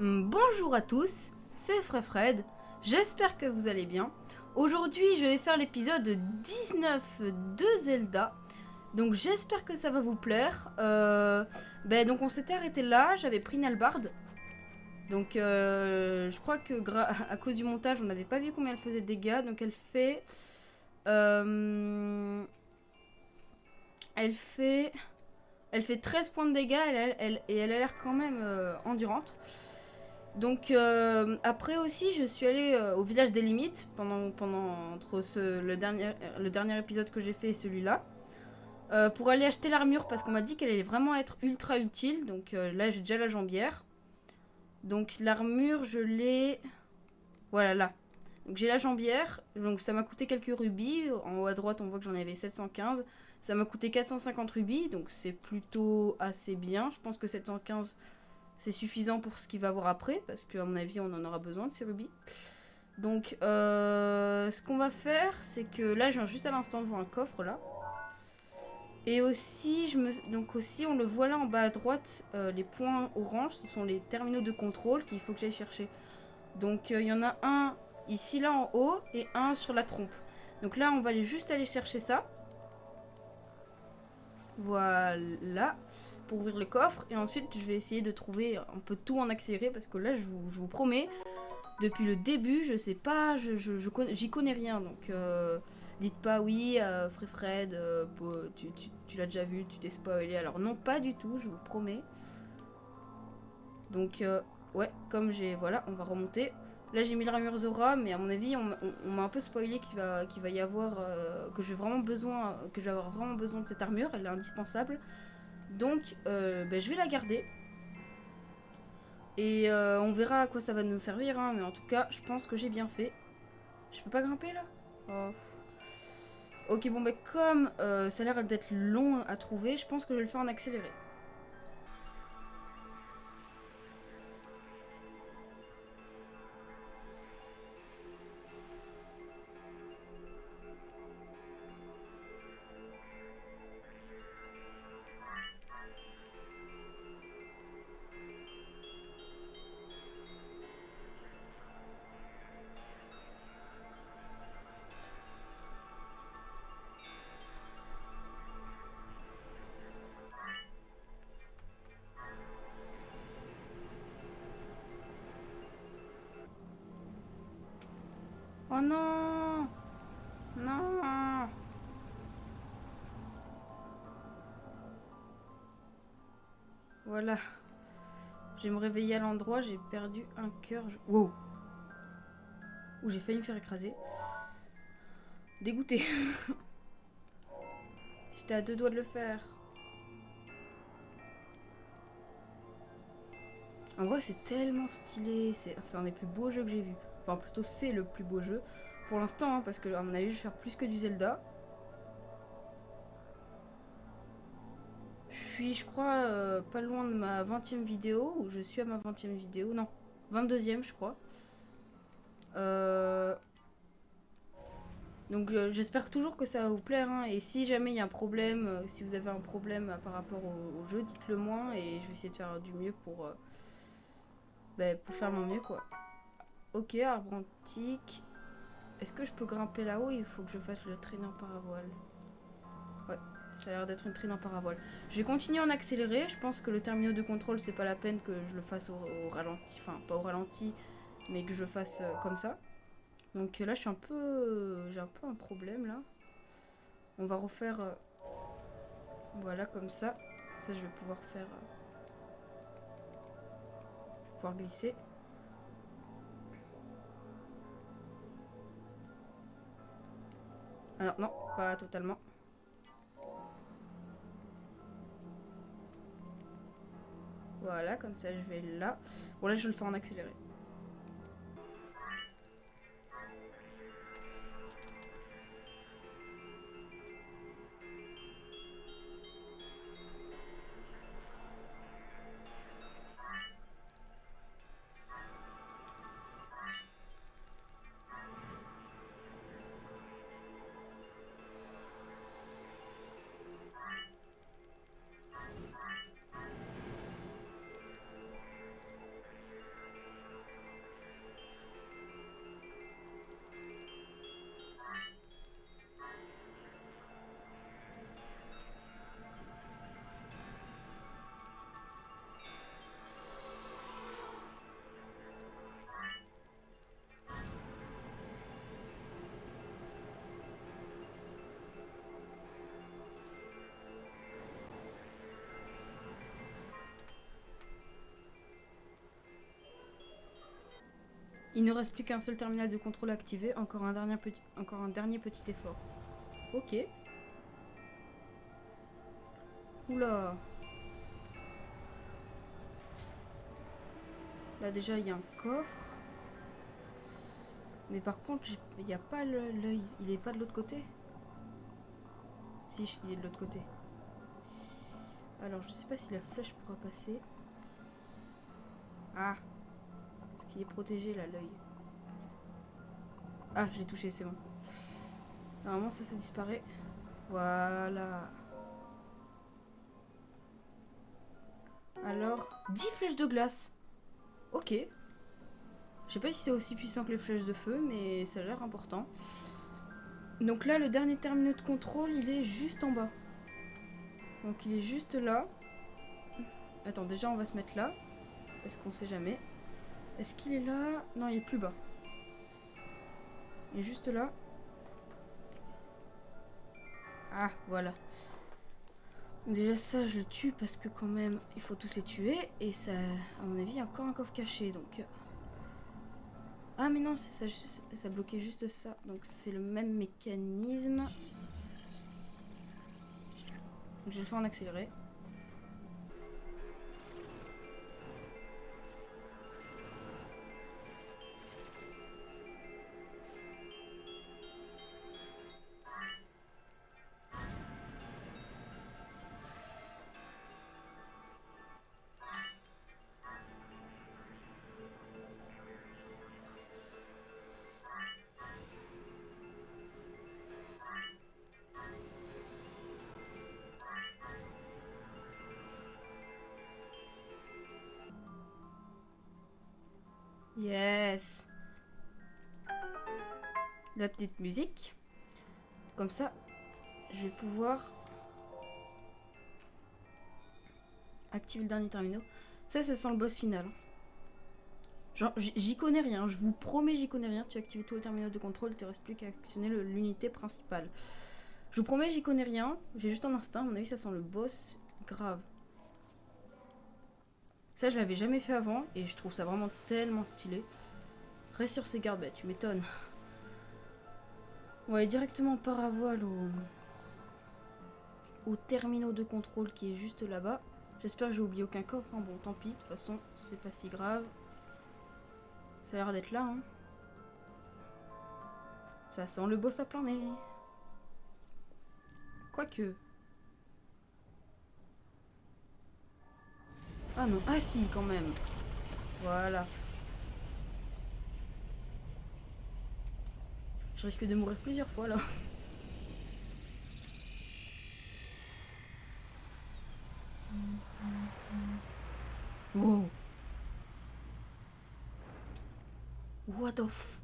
Bonjour à tous, c'est Fred, j'espère que vous allez bien. Aujourd'hui je vais faire l'épisode 19 de Zelda, donc j'espère que ça va vous plaire. Donc on s'était arrêté là, j'avais pris une hallebarde. Donc je crois que à cause du montage on n'avait pas vu combien elle faisait de dégâts, donc elle fait... Elle fait 13 points de dégâts et elle a l'air quand même endurante. Donc après aussi je suis allée au village des limites entre le dernier épisode que j'ai fait et celui-là pour aller acheter l'armure parce qu'on m'a dit qu'elle allait vraiment être ultra utile. Donc là j'ai déjà la jambière. Donc l'armure je l'ai... Voilà là. Donc j'ai la jambière, donc ça m'a coûté quelques rubis. En haut à droite on voit que j'en avais 715. Ça m'a coûté 450 rubis, donc c'est plutôt assez bien. Je pense que 715 c'est suffisant pour ce qu'il va avoir après, parce qu'à mon avis, on en aura besoin de ces rubis. Donc, ce qu'on va faire, c'est que là, je viens juste à l'instant de voir un coffre, là. Et aussi, donc aussi, on le voit là en bas à droite, les points orange, ce sont les terminaux de contrôle qu'il faut que j'aille chercher. Donc, il y en a un ici, là, en haut, et un sur la trompe. Donc là, on va juste aller chercher ça. Voilà, pour ouvrir le coffre. Et ensuite, je vais essayer de trouver un peu tout en accéléré parce que là, je vous promets, depuis le début, je sais pas, j'y connais rien. Donc, dites pas oui, Fred, tu l'as déjà vu, tu t'es spoilé. Alors, non, pas du tout, je vous promets. Donc, ouais, comme j'ai. Voilà, on va remonter. Là, j'ai mis l'armure Zora, mais à mon avis, on m'a un peu spoilé qu'il va y avoir. Que je vais avoir vraiment besoin de cette armure, elle est indispensable. Donc, je vais la garder. Et on verra à quoi ça va nous servir, hein, mais en tout cas, je pense que j'ai bien fait. Je peux pas grimper là? Oh. Ok, bon, comme ça a l'air d'être long à trouver, je pense que je vais le faire en accéléré. Oh non! Non! Voilà. Je vais me réveiller à l'endroit, j'ai perdu un cœur. Wow! Ouh, j'ai failli me faire écraser. Dégoûté. J'étais à deux doigts de le faire. En vrai, c'est tellement stylé. C'est un des plus beaux jeux que j'ai vu. Enfin, plutôt, c'est le plus beau jeu. Pour l'instant, hein, parce que, à mon avis, je vais faire plus que du Zelda. Je suis, je crois, pas loin de ma 20e vidéo. Ou je suis à ma 20e vidéo. Non, 22e, je crois. Donc, j'espère toujours que ça va vous plaire. Hein. Et si jamais il y a un problème, si vous avez un problème par rapport au jeu, dites-le moi. Et je vais essayer de faire du mieux pour faire mon mieux, quoi. Ok, arbre antique. Est-ce que je peux grimper là-haut? Il faut que je fasse le traîneau en paravoile. Ouais, ça a l'air d'être une traîne en paravoile. Je vais continuer en accéléré. Je pense que le terminal de contrôle, c'est pas la peine que je le fasse au ralenti. Enfin, pas au ralenti, mais que je le fasse comme ça. Donc là, j'ai un peu un problème là. On va refaire. Voilà, comme ça. Ça, je vais pouvoir faire. Je vais pouvoir glisser. Alors, non, pas totalement. Voilà, comme ça, je vais là. Bon, là, je vais le faire en accéléré. Il ne reste plus qu'un seul terminal de contrôle activé. Encore un dernier petit effort. Ok. Oula. Là déjà il y a un coffre. Mais par contre il n'y a pas l'œil. Il est pas de l'autre côté. Si, il est de l'autre côté. Alors je sais pas si la flèche pourra passer. Ah. Est-ce qu'il est protégé là l'œil? Ah, j'ai touché, c'est bon. Normalement ça disparaît. Voilà. Alors, 10 flèches de glace. Ok. Je sais pas si c'est aussi puissant que les flèches de feu, mais ça a l'air important. Donc là, le dernier terminal de contrôle, il est juste en bas. Donc il est juste là. Attends, déjà on va se mettre là. Parce qu'on sait jamais. Est-ce qu'il est là? Non, il est plus bas. Il est juste là. Ah, voilà. Donc déjà ça, je le tue parce que quand même, il faut tous les tuer. Et ça, à mon avis, il y a encore un coffre caché. Donc... Ah mais non, ça bloquait juste ça. Donc c'est le même mécanisme. Donc, je vais le faire en accéléré. Yes. La petite musique. Comme ça, je vais pouvoir activer le dernier terminal. Ça sent le boss final. Genre, j'y connais rien. Je vous promets, j'y connais rien. Tu as activé tous les terminaux de contrôle. Il te reste plus qu'à actionner l'unité principale. Je vous promets, j'y connais rien. J'ai juste un instinct. À mon avis, ça sent le boss grave. Ça, je l'avais jamais fait avant. Et je trouve ça vraiment tellement stylé. Reste sur ses gardes. Bah, tu m'étonnes. On va aller directement par à voile au terminal de contrôle qui est juste là-bas. J'espère que j'ai oublié aucun coffre. Hein. Bon, tant pis. De toute façon, c'est pas si grave. Ça a l'air d'être là. Hein. Ça sent le boss à plein nez. Quoique. Ah non. Ah si, quand même. Voilà. Je risque de mourir plusieurs fois là. Wow. What the f...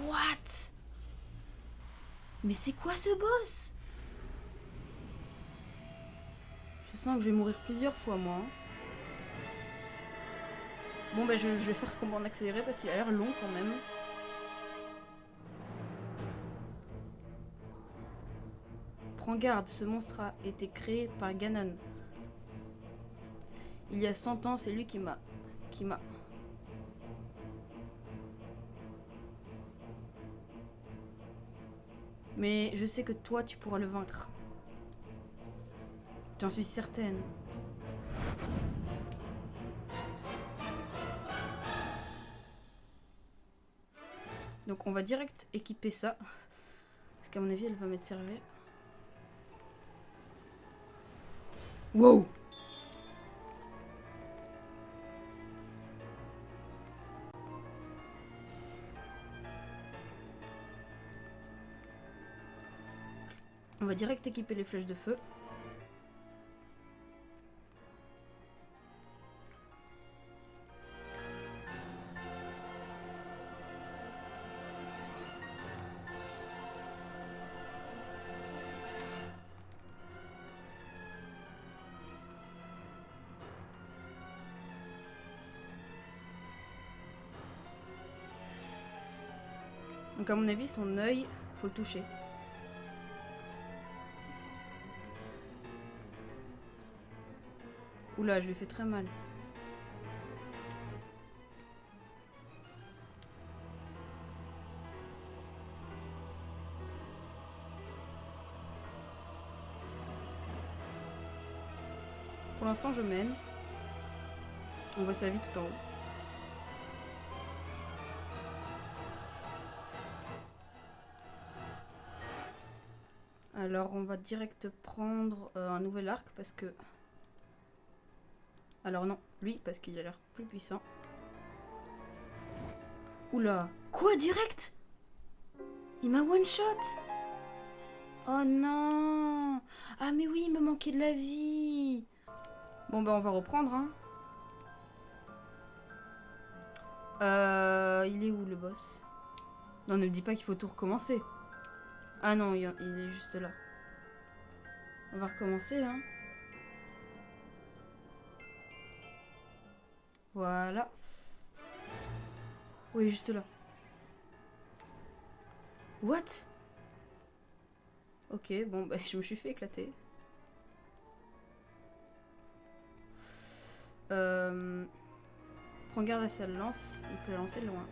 What? Mais c'est quoi ce boss? Je sens que je vais mourir plusieurs fois moi. Bon bah je vais faire ce combat en accéléré parce qu'il a l'air long quand même. Prends garde, ce monstre a été créé par Ganon. Il y a 100 ans, c'est lui qui m'a... Mais je sais que toi, tu pourras le vaincre. J'en suis certaine. Donc on va direct équiper ça. Parce qu'à mon avis, elle va m'être servie. Wow! On va direct équiper les flèches de feu. Donc à mon avis, son œil, faut le toucher. Oula, je lui ai fait très mal. l'instant, je mène. On voit sa vie tout en haut. Alors, on va direct prendre un nouvel arc parce que... Alors non, lui, parce qu'il a l'air plus puissant. Oula. Quoi, direct? Il m'a one-shot. Oh non. Ah mais oui, il me manquait de la vie. Bon bah on va reprendre hein. Il est où le boss? Non, ne me dis pas qu'il faut tout recommencer. Ah non, il est juste là. On va recommencer hein. Voilà. Oui, juste là. What? Ok, bon, bah, je me suis fait éclater. Prends garde à sa lance. Il peut la lancer de loin.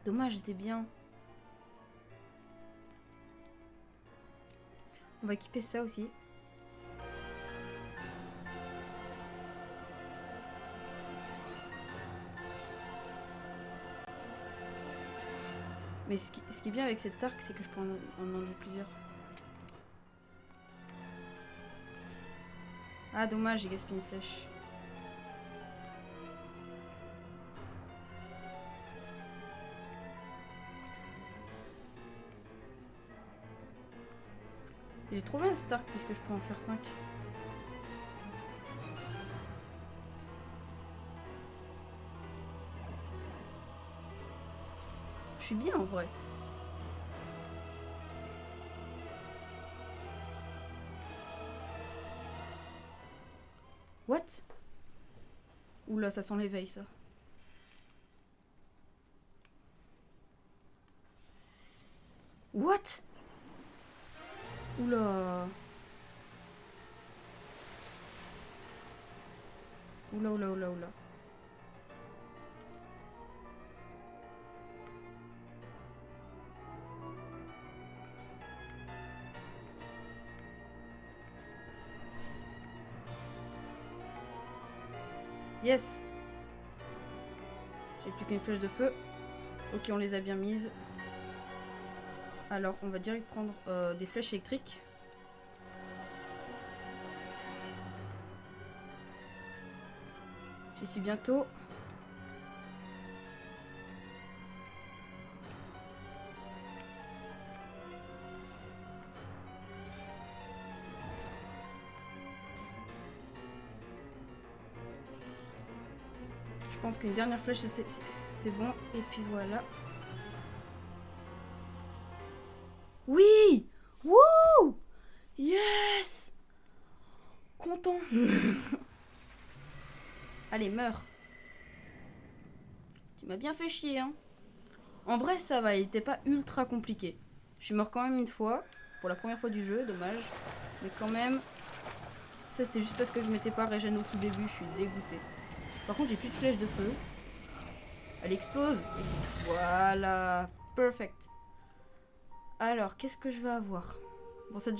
Dommage, j'étais bien. On va équiper ça aussi. Mais ce qui est bien avec cette arc, c'est que je peux en enlever plusieurs. Ah dommage, j'ai gaspillé une flèche. Il est trop bien cet arc puisque je peux en faire 5. Je suis bien en vrai. What? Oula, ça sent l'éveil ça. What? Oula. Oula, oula, oula, oula. Yes. J'ai plus qu'une flèche de feu. Ok, on les a bien mises. Alors, on va direct prendre des flèches électriques. J'y suis bientôt. Je pense qu'une dernière flèche, c'est bon. Et puis voilà. Oui! Wouh! Yes! Content. Allez, meurs. Tu m'as bien fait chier, hein. En vrai, ça va, il était pas ultra compliqué. Je suis mort quand même une fois. Pour la première fois du jeu, dommage. Mais quand même... Ça, c'est juste parce que je m'étais pas régène au tout début. Je suis dégoûtée. Par contre, j'ai plus de flèches de feu. Elle explose. Et voilà. Perfect. Alors, qu'est-ce que je vais avoir? Bon, ça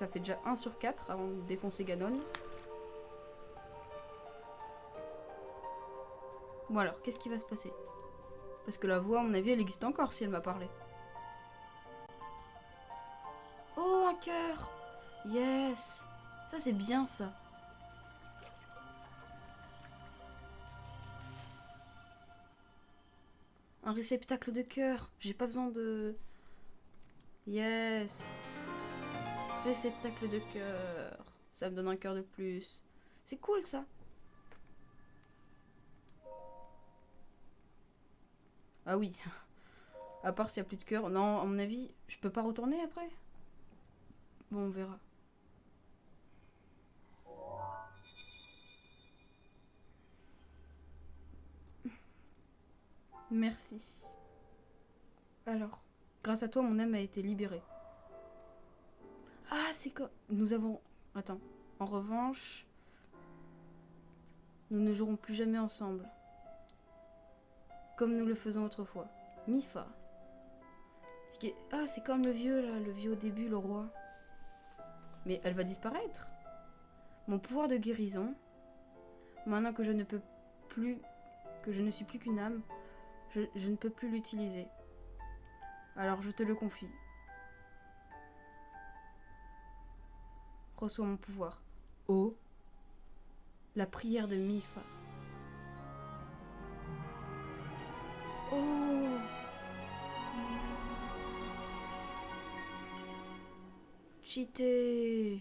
fait déjà 1 sur 4 avant de défoncer Ganon. Bon alors, qu'est-ce qui va se passer? Parce que la voix, à mon avis, elle existe encore si elle m'a parlé. Oh, un cœur! Yes! Ça, c'est bien, ça. Un réceptacle de cœur. J'ai pas besoin de... Yes! Réceptacle de cœur. Ça me donne un cœur de plus. C'est cool, ça. Ah oui. À part s'il n'y a plus de cœur. Non, à mon avis, je peux pas retourner après? Bon, on verra. Merci. Alors, grâce à toi, mon âme a été libérée. Ah, c'est quoi? Nous avons... Attends. En revanche, nous ne jouerons plus jamais ensemble. Comme nous le faisons autrefois. Mifa. Ah, c'est comme le vieux, là. Le vieux au début, le roi. Mais elle va disparaître. Mon pouvoir de guérison, maintenant que je ne peux plus, que je ne suis plus qu'une âme, je ne peux plus l'utiliser. Alors je te le confie. Reçois mon pouvoir. Oh, la prière de Mifa. Oh. Cheaté.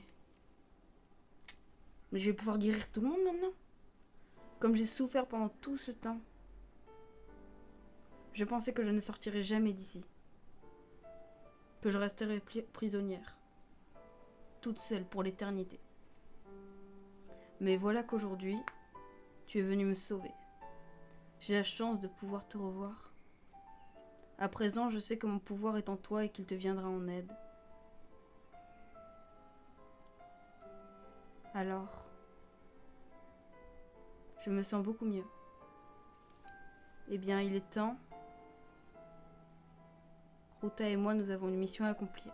Mais je vais pouvoir guérir tout le monde maintenant. Comme j'ai souffert pendant tout ce temps. Je pensais que je ne sortirais jamais d'ici. Que je resterais prisonnière. Toute seule pour l'éternité. Mais voilà qu'aujourd'hui, tu es venu me sauver. J'ai la chance de pouvoir te revoir. À présent, je sais que mon pouvoir est en toi et qu'il te viendra en aide. Alors, je me sens beaucoup mieux. Eh bien, il est temps. Ruta et moi, nous avons une mission à accomplir.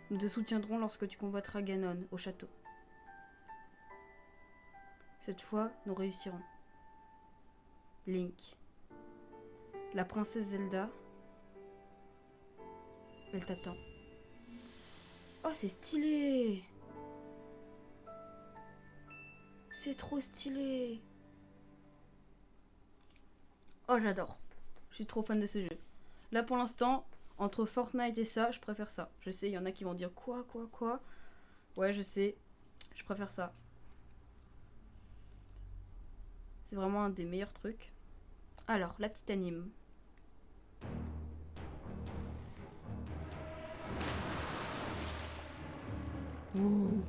Nous te soutiendrons lorsque tu combattras Ganon au château. Cette fois, nous réussirons. Link. La princesse Zelda. Elle t'attend. Oh, c'est stylé! C'est trop stylé! Oh, j'adore. Je suis trop fan de ce jeu. Là, pour l'instant, entre Fortnite et ça, je préfère ça. Je sais, il y en a qui vont dire quoi? Ouais, je sais. Je préfère ça. C'est vraiment un des meilleurs trucs. Alors, la petite anime. Ouh.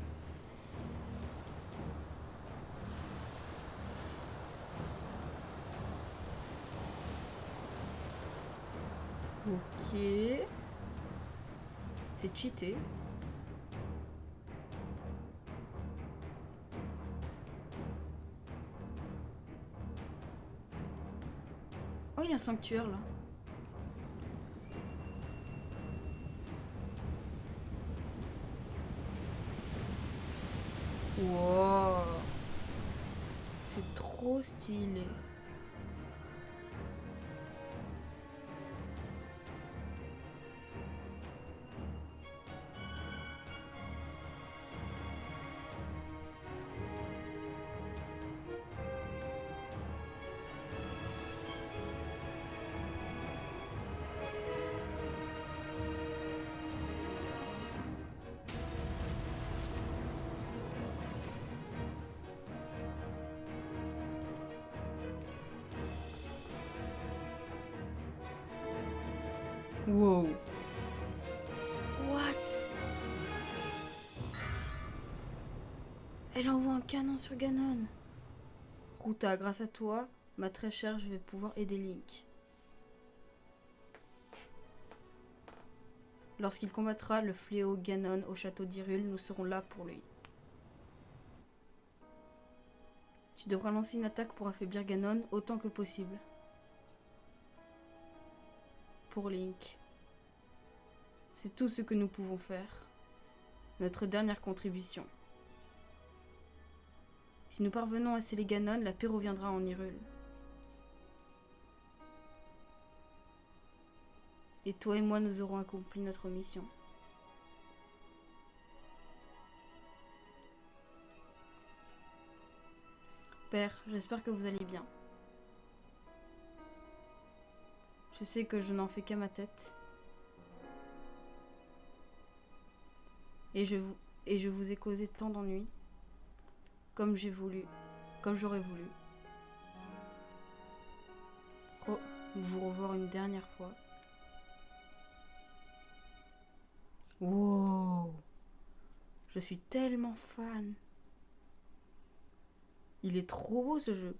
Ok. C'est cheaté. Oh, il y a un sanctuaire là. Wow. C'est trop stylé. Wow. What? Elle envoie un canon sur Ganon. Ruta, grâce à toi, ma très chère, je vais pouvoir aider Link. Lorsqu'il combattra le fléau Ganon au château d'Hyrule, nous serons là pour lui. Tu devras lancer une attaque pour affaiblir Ganon autant que possible. Pour Link. C'est tout ce que nous pouvons faire. Notre dernière contribution. Si nous parvenons à sceller Ganon, la paix reviendra en Hyrule. Et toi et moi, nous aurons accompli notre mission. Père, j'espère que vous allez bien. Je sais que je n'en fais qu'à ma tête. Et je vous ai causé tant d'ennuis. Comme j'aurais voulu. Vous revoir une dernière fois. Wow. Je suis tellement fan. Il est trop beau ce jeu.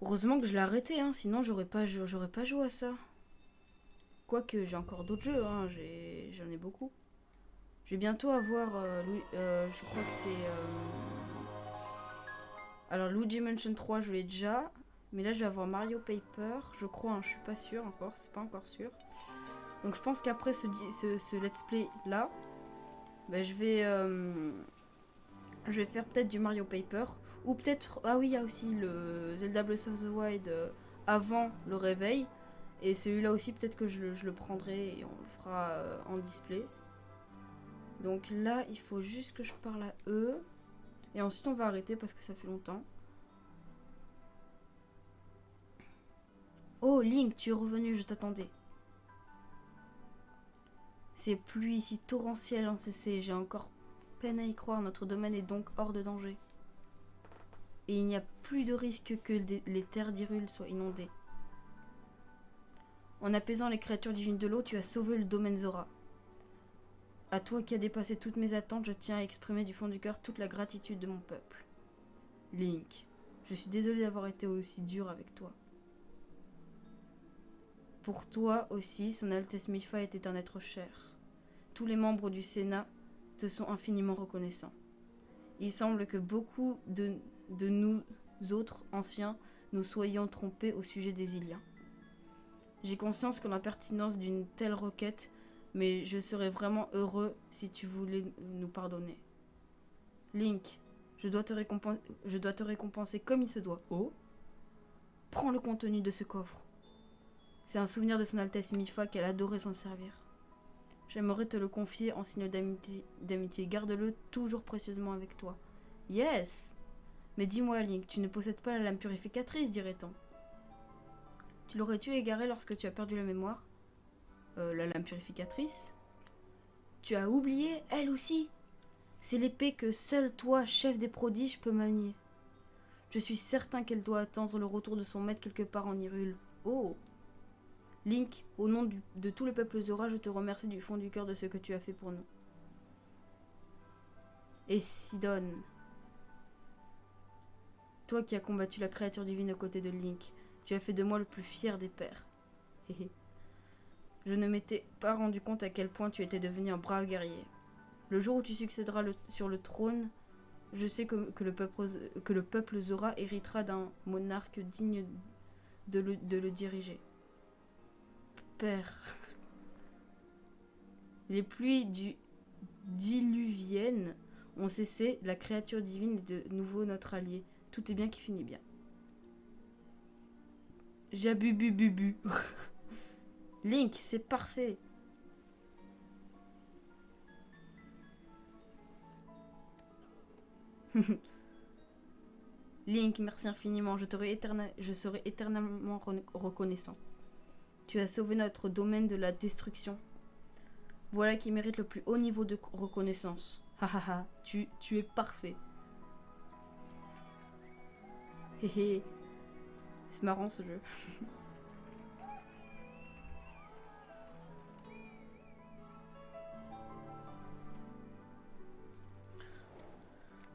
Heureusement que je l'ai arrêté, hein, sinon j'aurais pas joué à ça. Quoique j'ai encore d'autres jeux, hein, j'en ai beaucoup. Je vais bientôt avoir, je crois que c'est... Alors Luigi Mansion 3 je l'ai déjà, mais là je vais avoir Mario Paper, je crois, hein, je suis pas sûre encore, c'est pas encore sûr. Donc je pense qu'après ce let's play là, bah, je vais faire peut-être du Mario Paper. Ou peut-être... Ah oui, il y a aussi le Zelda Breath of the Wild avant le réveil. Et celui-là aussi, peut-être que je le prendrai et on le fera en display. Donc là, il faut juste que je parle à eux. Et ensuite, on va arrêter parce que ça fait longtemps. Oh, Link, tu es revenu, je t'attendais. Ces pluies si torrentielles ont cessé. J'ai encore peine à y croire. Notre domaine est donc hors de danger. Et il n'y a plus de risque que les terres d'Hyrule soient inondées. En apaisant les créatures divines de l'eau, tu as sauvé le domaine Zora. À toi qui as dépassé toutes mes attentes, je tiens à exprimer du fond du cœur toute la gratitude de mon peuple. Link, je suis désolé d'avoir été aussi dur avec toi. Pour toi aussi, Son Altesse Mipha était un être cher. Tous les membres du Sénat te sont infiniment reconnaissants. Il semble que beaucoup de nous autres anciens nous soyons trompés au sujet des Iliens. J'ai conscience de l'impertinence d'une telle requête, mais je serais vraiment heureux si tu voulais nous pardonner. Link, je dois te récompenser comme il se doit. Oh, prends le contenu de ce coffre. C'est un souvenir de Son Altesse Mipha qu'elle adorait s'en servir. J'aimerais te le confier en signe d'amitié. Garde-le toujours précieusement avec toi. Yes! Mais dis-moi, Link, tu ne possèdes pas la lame purificatrice, dirait-on. Tu l'aurais-tu égarée lorsque tu as perdu la mémoire? La lame purificatrice? Tu as oublié, elle aussi? C'est l'épée que seul toi, chef des prodiges, peux manier. Je suis certain qu'elle doit attendre le retour de son maître quelque part en Hyrule. Oh! Link, au nom de tout le peuple Zora, je te remercie du fond du cœur de ce que tu as fait pour nous. Et Sidon, toi qui as combattu la créature divine aux côtés de Link, tu as fait de moi le plus fier des pères. Je ne m'étais pas rendu compte à quel point tu étais devenu un brave guerrier. Le jour où tu succéderas sur le trône, je sais que le peuple Zora héritera d'un monarque digne de le diriger. Père. Les pluies diluviennes ont cessé, la créature divine est de nouveau notre allié. Tout est bien qui finit bien. Jabubububu. Link, c'est parfait. Link, merci infiniment. Je serai éternellement reconnaissant. Tu as sauvé notre domaine de la destruction. Voilà qui mérite le plus haut niveau de reconnaissance. Hahaha, tu es parfait. Héhé. C'est marrant ce jeu.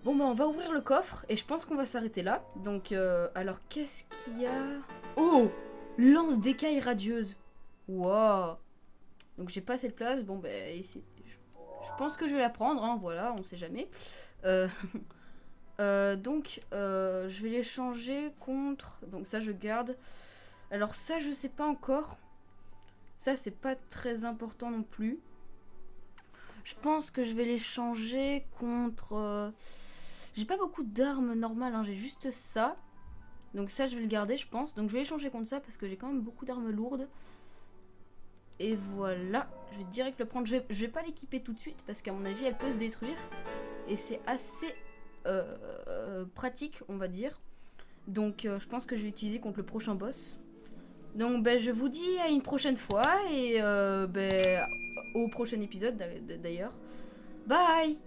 Bon bah on va ouvrir le coffre et je pense qu'on va s'arrêter là. Donc alors qu'est-ce qu'il y a? Oh, lance d'écailles radieuse. Wow. Donc j'ai pas assez de place. Bon bah ici, je pense que je vais la prendre. Hein, voilà, on sait jamais. Donc je vais les changer contre. Donc ça je garde. Alors ça je sais pas encore. Ça c'est pas très important non plus. Je pense que je vais les changer contre... J'ai pas beaucoup d'armes normales, hein, j'ai juste ça. Donc ça, je vais le garder, je pense. Donc je vais les changer contre ça parce que j'ai quand même beaucoup d'armes lourdes. Et voilà, je vais direct le prendre. Je vais pas l'équiper tout de suite parce qu'à mon avis, elle peut se détruire. Et c'est assez pratique, on va dire. Donc je pense que je vais l'utiliser contre le prochain boss. Donc ben, je vous dis à une prochaine fois et au prochain épisode d'ailleurs. Bye!